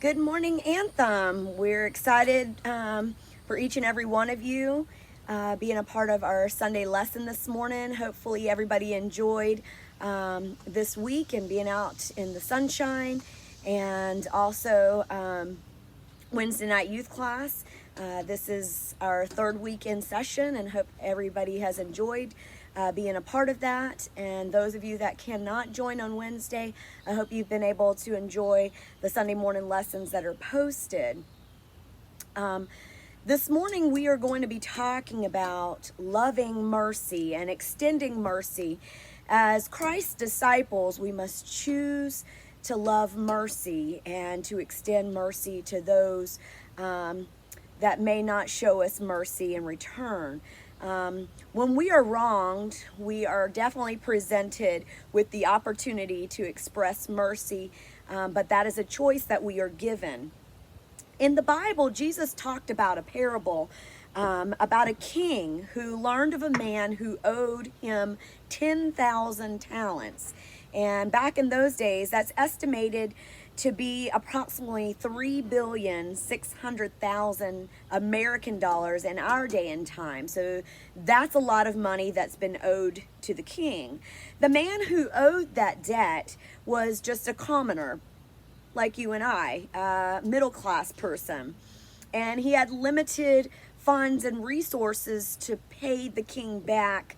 Good morning, Anthem. We're excited for each and every one of you being a part of our Sunday lesson this morning. Hopefully, everybody enjoyed this week and being out in the sunshine, and also Wednesday night youth class. This is our third week in session, and hope everybody has enjoyed being a part of that. And those of you that cannot join on Wednesday, I hope you've been able to enjoy the Sunday morning lessons that are posted. This morning we are going to be talking about loving mercy and extending mercy. As Christ's disciples, we must choose to love mercy and to extend mercy to those that may not show us mercy in return. When we are wronged, we are definitely presented with the opportunity to express mercy, but that is a choice that we are given. In the Bible, Jesus talked about a parable about a king who learned of a man who owed him 10,000 talents. And back in those days, that's estimated to be approximately 3,600,000 American dollars in our day and time. So that's a lot of money that's been owed to the king. The man who owed that debt was just a commoner, like you and I, a middle class person. And he had limited funds and resources to pay the king back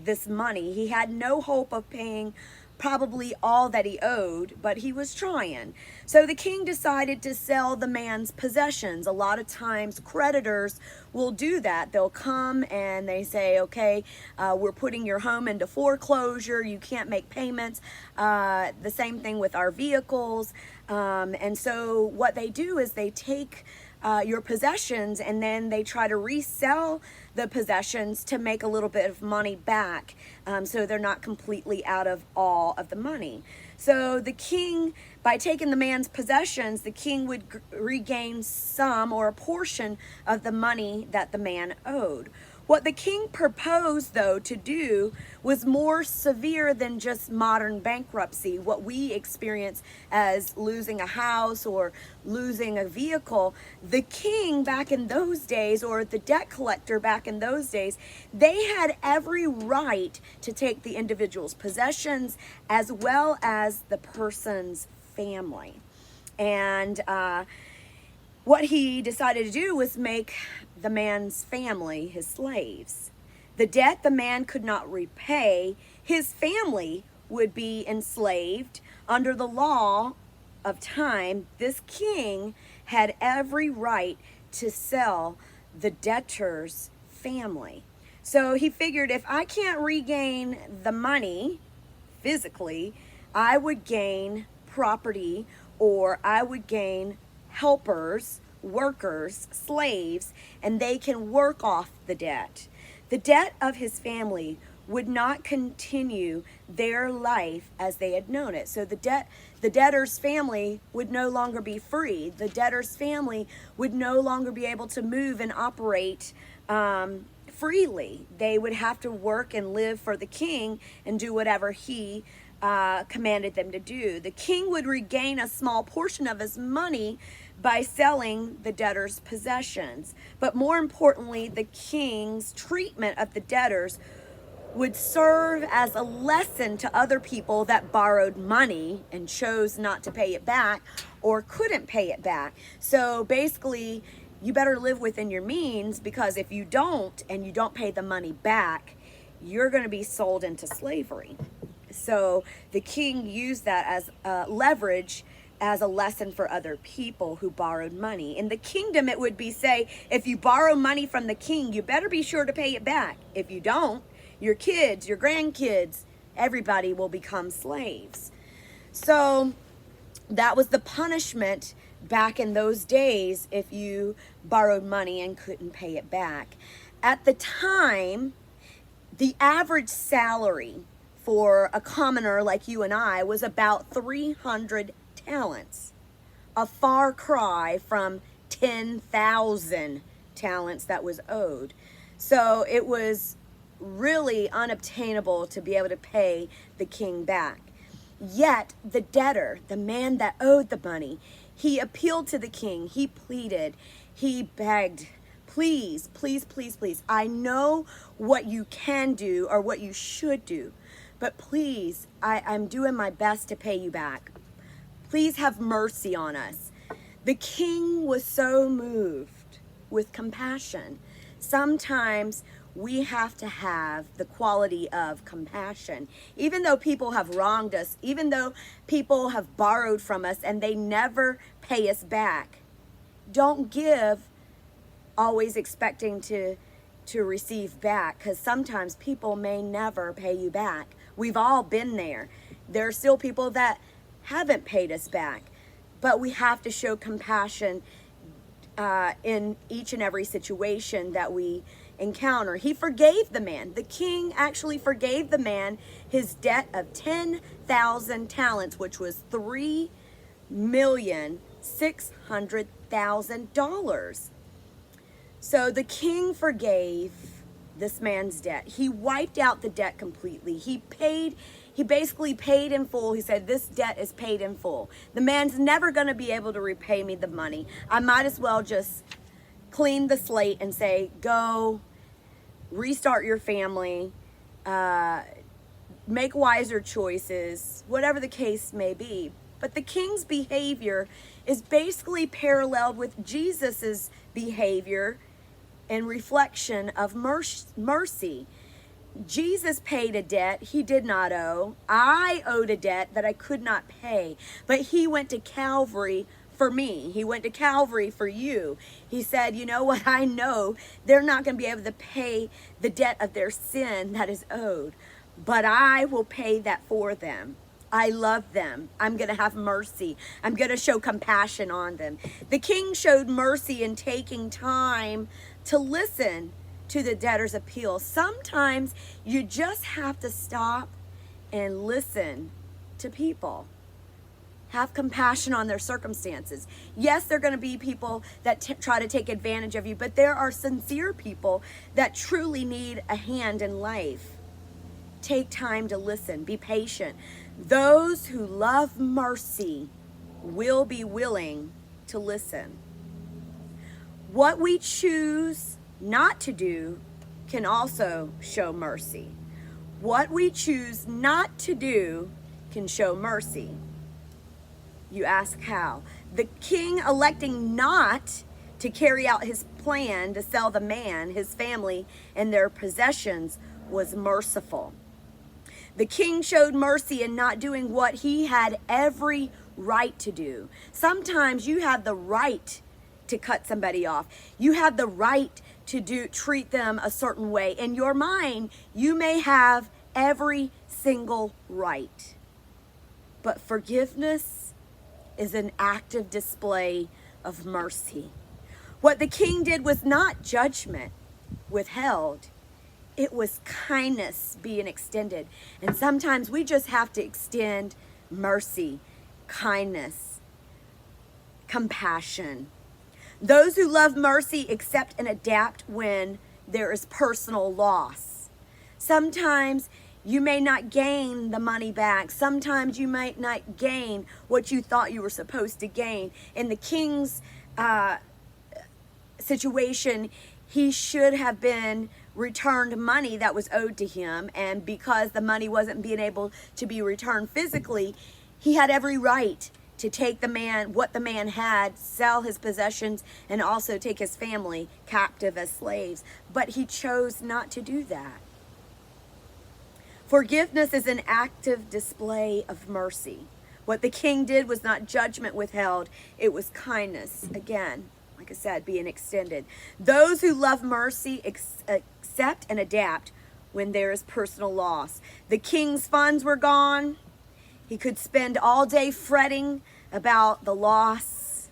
this money. He had no hope of paying probably all that he owed, but he was trying. So the king decided to sell the man's possessions. A lot of times creditors will do that. They'll come and they say, okay, we're putting your home into foreclosure. You can't make payments. The same thing with our vehicles. And so what they do is they take your possessions and then they try to resell the possessions to make a little bit of money back, so they're not completely out of all of the money. So the king, by taking the man's possessions, the king would regain some or a portion of the money that the man owed. What the king proposed, though, to do was more severe than just modern bankruptcy, what we experience as losing a house or losing a vehicle. The king back in those days, or the debt collector back in those days, they had every right to take the individual's possessions as well as the person's family. And what he decided to do was make the man's family his slaves. The debt the man could not repay, his family would be enslaved. Under the law of time, this king had every right to sell the debtor's family. So he figured, if I can't regain the money physically, I would gain property, or I would gain helpers, workers, slaves, and they can work off the debt. The debt of his family would not continue their life as they had known it. So the debtor's family would no longer be free. The debtor's family would no longer be able to move and operate freely. They would have to work and live for the king and do whatever he commanded them to do. The king would regain a small portion of his money by selling the debtor's possessions. But more importantly, the king's treatment of the debtors would serve as a lesson to other people that borrowed money and chose not to pay it back or couldn't pay it back. So basically, you better live within your means, because if you don't and you don't pay the money back, you're going to be sold into slavery. So the king used that as leverage, as a lesson for other people who borrowed money. In the kingdom, it would be, say, if you borrow money from the king, you better be sure to pay it back. If you don't, your kids, your grandkids, everybody will become slaves. So that was the punishment back in those days if you borrowed money and couldn't pay it back. At the time, the average salary for a commoner like you and I was about 300 talents, a far cry from 10,000 talents that was owed. So it was really unobtainable to be able to pay the king back. Yet the debtor, the man that owed the money, he appealed to the king. He pleaded. He begged, please, please, please, please. I know what you can do or what you should do, but please, I'm doing my best to pay you back. Please have mercy on us. The king was so moved with compassion. Sometimes we have to have the quality of compassion. Even though people have wronged us, even though people have borrowed from us and they never pay us back, don't give always expecting to receive back, because sometimes people may never pay you back. We've all been there. There are still people that haven't paid us back, but we have to show compassion in each and every situation that we encounter. He forgave the man. The king actually forgave the man his debt of 10,000 talents, which was $3,600,000. So the king forgave this man's debt. He wiped out the debt completely. He basically paid in full. He said, this debt is paid in full. The man's never going to be able to repay me the money. I might as well just clean the slate and say, go restart your family, make wiser choices, whatever the case may be. But the king's behavior is basically paralleled with Jesus's behavior and reflection of mercy. Jesus paid a debt he did not owe. I owed a debt that I could not pay, but he went to Calvary for me. He went to Calvary for you. He said, you know what? I know they're not going to be able to pay the debt of their sin that is owed, but I will pay that for them. I love them. I'm going to have mercy. I'm going to show compassion on them. The king showed mercy in taking time to listen to the debtor's appeal. Sometimes you just have to stop and listen to people. Have compassion on their circumstances. Yes, there are going to be people that try to take advantage of you, but there are sincere people that truly need a hand in life. Take time to listen. Be patient. Those who love mercy will be willing to listen. What we choose not to do can also show mercy. What we choose not to do can show mercy. You ask how? The king electing not to carry out his plan to sell the man, his family, and their possessions was merciful. The king showed mercy in not doing what he had every right to do. Sometimes you have the right to cut somebody off. You have the right to treat them a certain way. In your mind, you may have every single right. But forgiveness is an active display of mercy. What the king did was not judgment withheld. It was kindness being extended. And sometimes we just have to extend mercy, kindness, compassion. Those who love mercy accept and adapt when there is personal loss. Sometimes you may not gain the money back. Sometimes you might not gain what you thought you were supposed to gain. In the king's situation, he should have been returned money that was owed to him, and because the money wasn't being able to be returned physically, he had every right to take what the man had, sell his possessions, and also take his family captive as slaves. But he chose not to do that. Forgiveness is an active display of mercy. What the king did was not judgment withheld, it was kindness. Again, like I said, being extended. Those who love mercy accept and adapt when there is personal loss. The king's funds were gone. He could spend all day fretting about the loss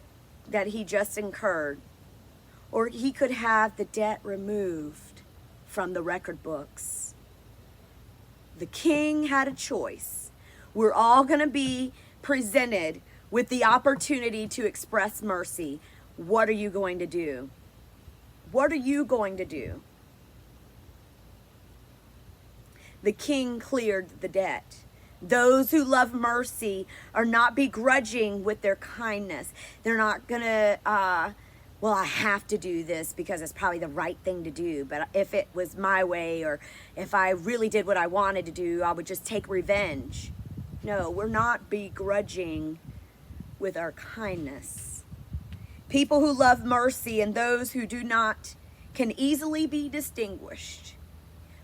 that he just incurred. Or he could have the debt removed from the record books. The king had a choice. We're all going to be presented with the opportunity to express mercy. What are you going to do? What are you going to do? The king cleared the debt. Those who love mercy are not begrudging with their kindness. They're not going to, well, I have to do this because it's probably the right thing to do. But if it was my way, or if I really did what I wanted to do, I would just take revenge. No, we're not begrudging with our kindness. People who love mercy and those who do not can easily be distinguished.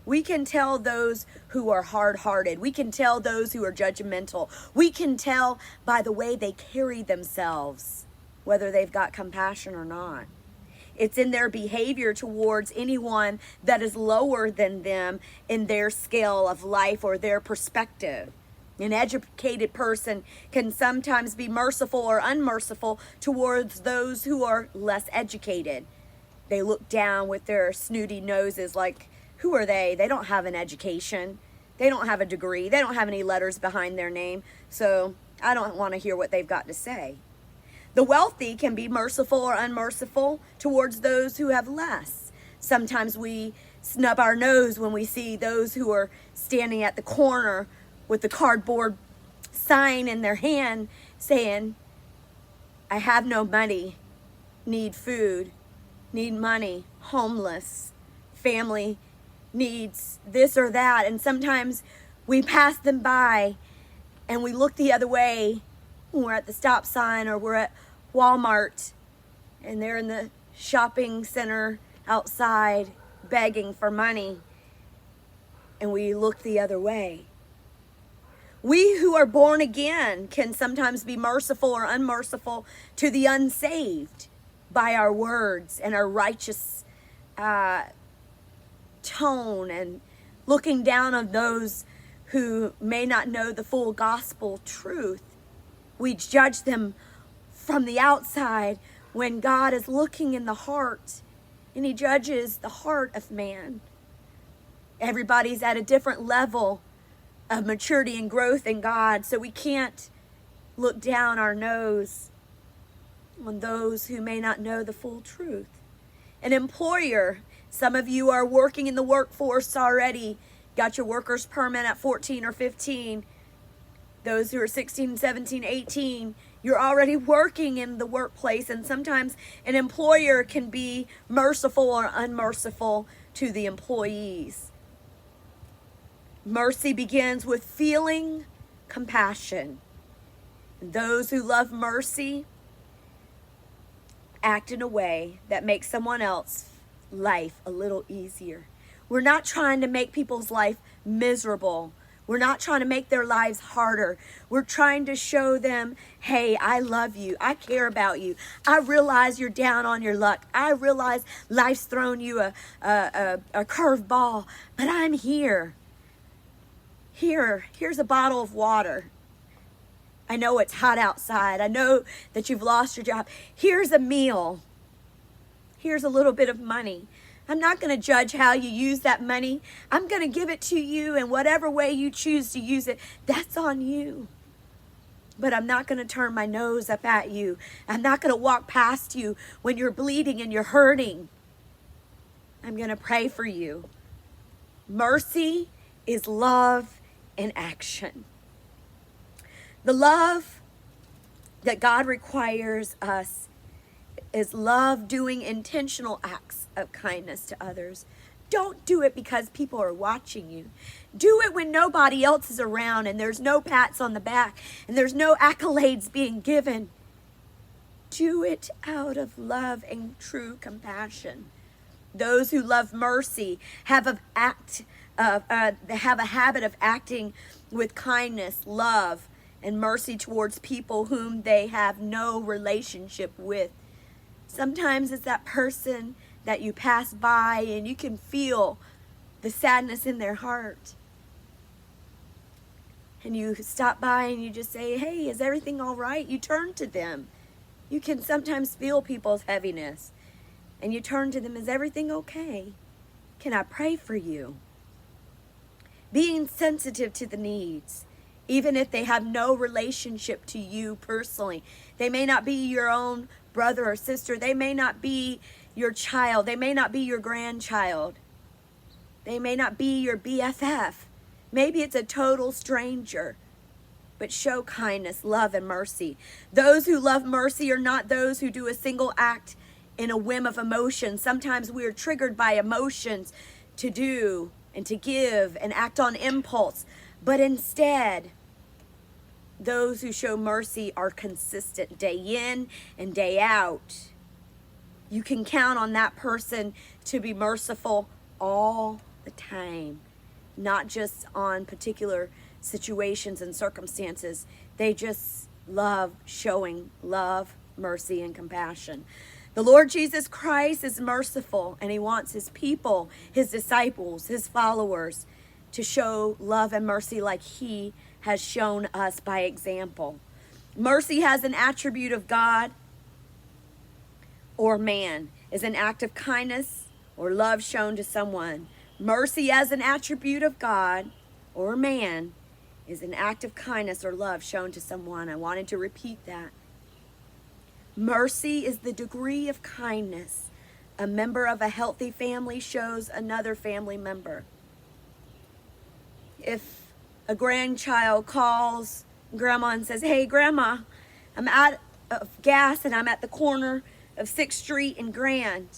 We can tell those who are hard-hearted. We can tell those who are judgmental. We can tell by the way they carry themselves whether they've got compassion or not. It's in their behavior towards anyone that is lower than them in their scale of life or their perspective. An educated person can sometimes be merciful or unmerciful towards those who are less educated. They look down with their snooty noses like, who are they? They don't have an education. They don't have a degree. They don't have any letters behind their name. So I don't want to hear what they've got to say. The wealthy can be merciful or unmerciful towards those who have less. Sometimes we snub our nose when we see those who are standing at the corner with the cardboard sign in their hand saying, I have no money, need food, need money, homeless, family needs this or that. And sometimes we pass them by and we look the other way when we're at the stop sign or we're at Walmart and they're in the shopping center outside begging for money, and we look the other way. We who are born again can sometimes be merciful or unmerciful to the unsaved by our words and our righteous tone, and looking down on those who may not know the full gospel truth. We judge them from the outside when God is looking in the heart, and he judges the heart of man. Everybody's at a different level of maturity and growth in God, so we can't look down our nose on those who may not know the full truth. An employer, some of you are working in the workforce already, got your worker's permit at 14 or 15. Those who are 16, 17, 18, you're already working in the workplace, and sometimes an employer can be merciful or unmerciful to the employees. Mercy begins with feeling compassion. Those who love mercy act in a way that makes someone else's life a little easier. We're not trying to make people's life miserable. We're not trying to make their lives harder. We're trying to show them, hey, I love you. I care about you. I realize you're down on your luck. I realize life's thrown you a curveball, but I'm here. Here's a bottle of water. I know it's hot outside. I know that you've lost your job. Here's a meal. Here's a little bit of money. I'm not going to judge how you use that money. I'm going to give it to you in whatever way you choose to use it. That's on you. But I'm not going to turn my nose up at you. I'm not going to walk past you when you're bleeding and you're hurting. I'm going to pray for you. Mercy is love in action. The love that God requires us is love doing intentional acts of kindness to others. Don't do it because people are watching you. Do it when nobody else is around and there's no pats on the back and there's no accolades being given. Do it out of love and true compassion. Those who love mercy have a habit of acting with kindness, love, and mercy towards people whom they have no relationship with. Sometimes it's that person that you pass by and you can feel the sadness in their heart. And you stop by and you just say, hey, is everything all right? You turn to them. You can sometimes feel people's heaviness. And you turn to them, is everything okay? Can I pray for you? Being sensitive to the needs, even if they have no relationship to you personally. They may not be your own brother or sister. They may not be your child. They may not be your grandchild. They may not be your BFF. Maybe it's a total stranger. but show kindness, love, and mercy. Those who love mercy are not those who do a single act in a whim of emotion. Sometimes we are triggered by emotions to do and to give and act on impulse. But instead, those who show mercy are consistent day in and day out. You can count on that person to be merciful all the time, not just on particular situations and circumstances. They just love showing love, mercy, and compassion. The Lord Jesus Christ is merciful, and he wants his people, his disciples, his followers to show love and mercy like he has shown us by example. Mercy has an attribute of God or man, is an act of kindness or love shown to someone. Mercy as an attribute of God or man is an act of kindness or love shown to someone. I wanted to repeat that. Mercy is the degree of kindness a member of a healthy family shows another family member. If a grandchild calls grandma and says, "Hey, grandma, I'm out of gas and I'm at the corner of 6th Street and Grand,"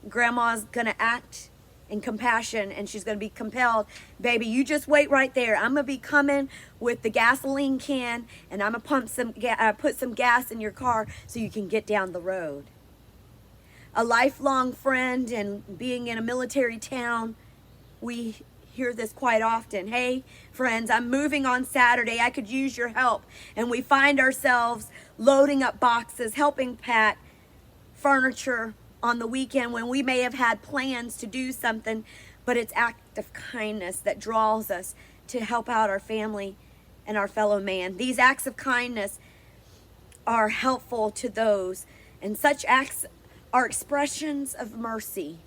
grandma's going to act in compassion, and she's going to be compelled, "Baby, you just wait right there. I'm going to be coming with the gasoline can, and I'm going to put some gas in your car so you can get down the road." A lifelong friend, and being in a military town, we hear this quite often. "Hey, friends, I'm moving on Saturday. I could use your help." And we find ourselves loading up boxes, helping pack furniture on the weekend when we may have had plans to do something, but it's act of kindness that draws us to help out our family and our fellow man. These acts of kindness are helpful to those, and such acts are expressions of mercy.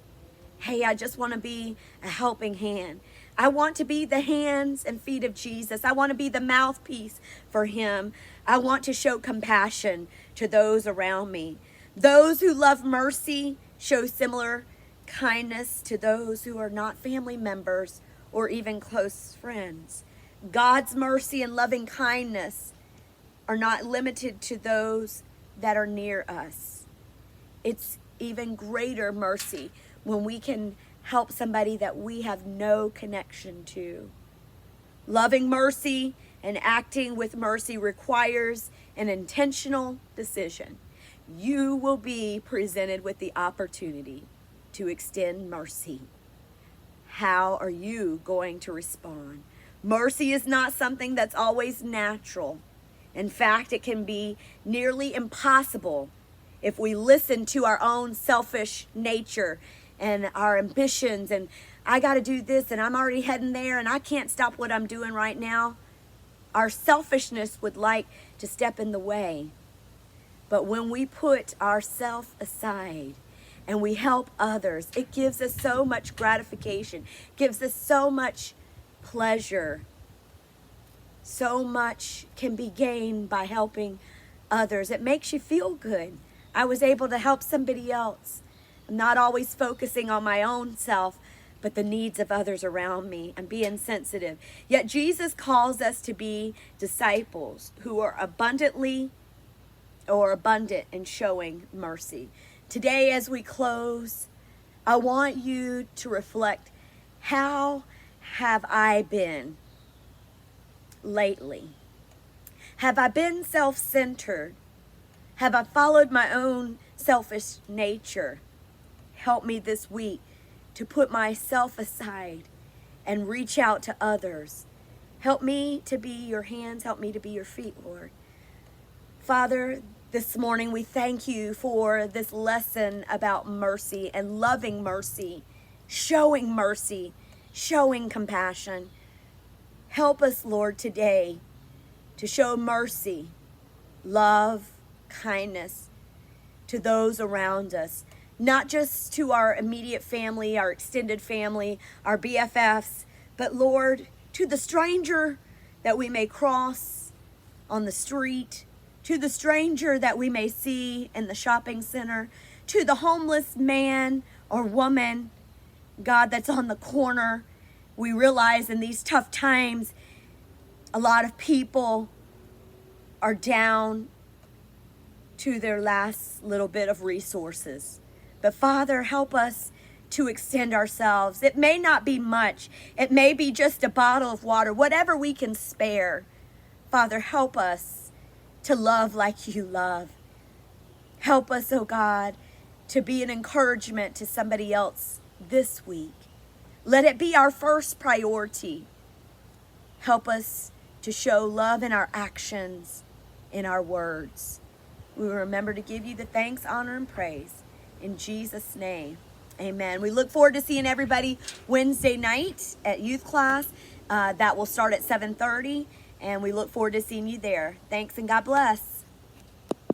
Hey, I just want to be a helping hand. I want to be the hands and feet of Jesus. I want to be the mouthpiece for him. I want to show compassion to those around me. Those who love mercy show similar kindness to those who are not family members or even close friends. God's mercy and loving kindness are not limited to those that are near us. It's even greater mercy when we can help somebody that we have no connection to. Loving mercy and acting with mercy requires an intentional decision. You will be presented with the opportunity to extend mercy. How are you going to respond? Mercy is not something that's always natural. In fact, it can be nearly impossible if we listen to our own selfish nature and our ambitions, and I got to do this, and I'm already heading there, and I can't stop what I'm doing right now. Our selfishness would like to step in the way. But when we put ourselves aside and we help others, it gives us so much gratification, gives us so much pleasure. So much can be gained by helping others. It makes you feel good. I was able to help somebody else. I'm not always focusing on my own self, but the needs of others around me and being sensitive. Yet Jesus calls us to be disciples who are abundant in showing mercy. Today, as we close, I want you to reflect, how have I been lately? Have I been self-centered? Have I followed my own selfish nature? Help me this week to put myself aside and reach out to others. Help me to be your hands. Help me to be your feet, Lord. Father, this morning we thank you for this lesson about mercy and loving mercy, showing compassion. Help us, Lord, today to show mercy, love, kindness to those around us, not just to our immediate family, our extended family, our BFFs, but Lord, to the stranger that we may cross on the street, to the stranger that we may see in the shopping center, to the homeless man or woman, God, that's on the corner. We realize in these tough times, a lot of people are down to their last little bit of resources. But Father, help us to extend ourselves. It may not be much. It may be just a bottle of water, whatever we can spare. Father, help us to love like you love. Help us, oh God, to be an encouragement to somebody else this week. Let it be our first priority. Help us to show love in our actions, in our words. We will remember to give you the thanks, honor, and praise. In Jesus' name, amen. We look forward to seeing everybody Wednesday night at youth class. That will start at 7:30, and we look forward to seeing you there. Thanks, and God bless.